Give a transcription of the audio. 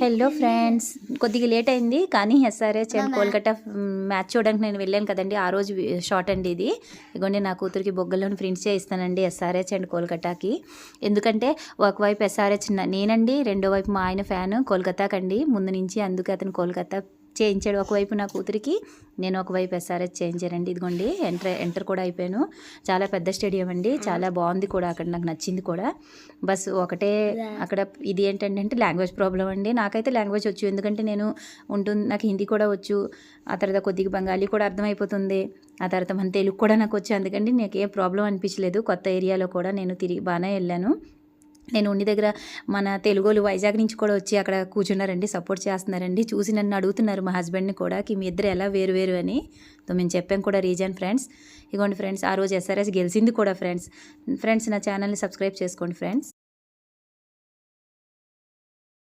Hello friends, కొద్దిగా late అయింది కానీ ఎస్ఆర్హెచ్ అండ్ కోల్కతా మ్యాచ్ చూడడానికి నేను వెళ్ళాను కదండి. ఆ రోజు షార్ట్ అండి ఇది. ఇగోండి నా కూతురికి బొగ్గల్లోని ప్రింట్స్ చేయిస్తానండి ఎస్ఆర్హెచ్ అండ్ కోల్కతాకి. ఎందుకంటే ఒకవైపు ఎస్ఆర్హెచ్ నేనండి, రెండో వైపు మా ఆయన ఫ్యాన్ కోల్కతాకండి ముందు నుంచి. అందుకే అతను కోల్కతా చేయించాడు ఒకవైపు నా కూతురికి, నేను ఒకవైపు ఎస్ఆర్హెచ్ చేయించానండి. ఇదిగోండి ఎంటర్ కూడా అయిపోయాను. చాలా పెద్ద స్టేడియం అండి, చాలా బాగుంది కూడా. అక్కడ నాకు నచ్చింది కూడా. బస్ ఒకటే అక్కడ ఇది ఏంటంటే లాంగ్వేజ్ ప్రాబ్లం అండి. నాకైతే లాంగ్వేజ్ వచ్చు, ఎందుకంటే నేను నాకు హిందీ కూడా వచ్చు. ఆ తర్వాత కొద్దిగా బెంగాలీ కూడా అర్థమైపోతుంది. ఆ తర్వాత మన తెలుగు కూడా నాకు వచ్చు. అందుకండి నాకు ఏ ప్రాబ్లం అనిపించలేదు. కొత్త ఏరియాలో కూడా నేను తిరిగి బాగానే వెళ్ళాను. నేను ఉండి దగ్గర మన తెలుగోళ్ళు వైజాగ్ నుంచి కూడా వచ్చి అక్కడ కూర్చున్నారండి, సపోర్ట్ చేస్తున్నారండి. చూసి నన్ను అడుగుతున్నారు మా హస్బెండ్ని కూడా, మీ ఇద్దరు ఎలా వేరు వేరు అని. మేము చెప్పాం కూడా రీజన్ ఫ్రెండ్స్. ఇగోండి ఫ్రెండ్స్, ఆ రోజు ఎస్ఆర్ఎస్ గెలిచింది కూడా ఫ్రెండ్స్. నా ఛానల్ని సబ్స్క్రైబ్ చేసుకోండి ఫ్రెండ్స్.